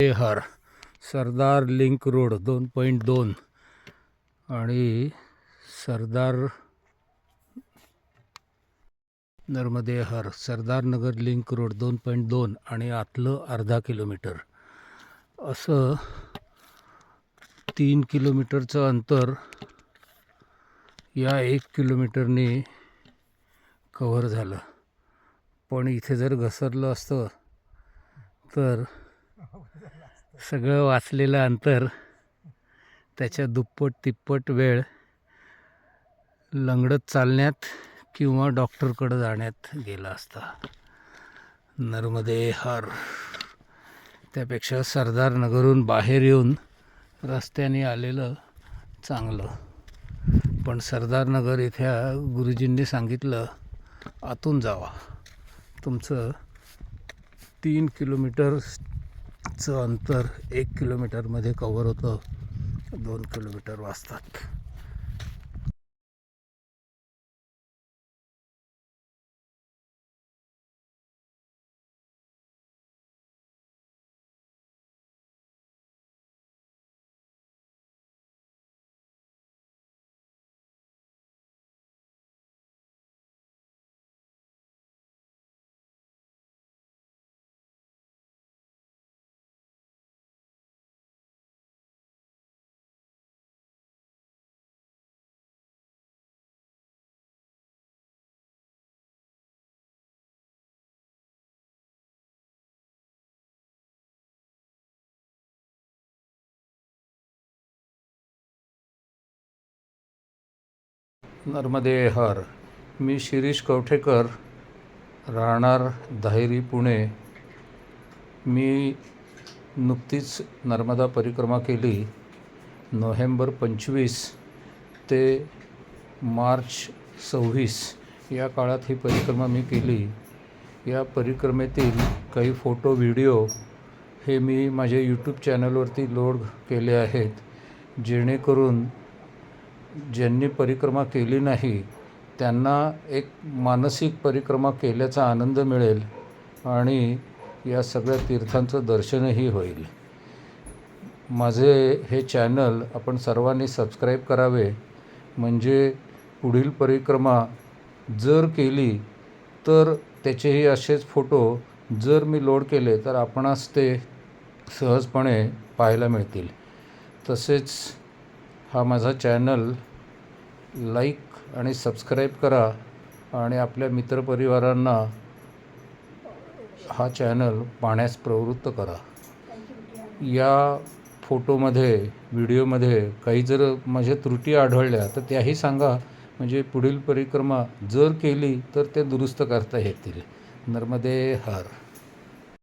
हर सरदार link road 2.2 आणि नर्मदे हर Sardar Nagar link road 2.2 आणि आतलं अर्धा किलोमीटर असं 3 किलोमीटरचं अंतर या 1 किलोमीटरने कव्हर झालं. पण इथे जर घसरलं असतं तर सगळं वाचलेलं अंतर त्याच्या दुप्पट तिप्पट वेळ लंगडत चालण्यात किंवा डॉक्टरकडे जाण्यात गेला असता. नर्मदे हर. त्यापेक्षा सरदार नगरहून बाहेर येऊन रस्त्याने आलेलं चांगलं. पण सरदार नगर इथ्या गुरुजींनी सांगितलं आतून जावा. तुमचं 3 किलोमीटरचं अंतर 1 किलोमीटरमध्ये कव्हर होतं. 2 किलोमीटर वाचतात. नर्मदे हर. मी शिरीष कवठेकर, राहणार धायरी, पुणे. मी नुकतीच नर्मदा परिक्रमा केली. नोव्हेंबर 25 ते मार्च 26 या काळात ही परिक्रमा मी केली. या परिक्रमेतील काही फोटो व्हिडिओ हे मी माझ्या यूट्यूब चॅनलवरती लोड केले आहेत, जेणेकरून ज्यांनी परिक्रमा केली नाही त्यांना एक मानसिक परिक्रमा केल्याचा आनंद मिळेल आणि या सगळ्या तीर्थांचं दर्शनही होईल. माझे हे चॅनल आपण सर्वांनी सबस्क्राईब करावे, म्हणजे पुढील परिक्रमा जर केली तर त्याचेही असेच फोटो जर मी लोड केले तर आपणास ते सहजपणे पाहायला मिळतील. तसेच हा माझा चॅनल लाईक आणि सबस्क्राईब करा आणि आपल्या मित्रपरिवारांना हा चॅनल पाहण्यास प्रवृत्त करा. या फोटोमध्ये व्हिडिओमध्ये काही जर माझ्या त्रुटी आढळल्या तर त्याही सांगा, म्हणजे पुढील परिक्रमा जर केली तर ते दुरुस्त करता येतील. नर्मदे हर.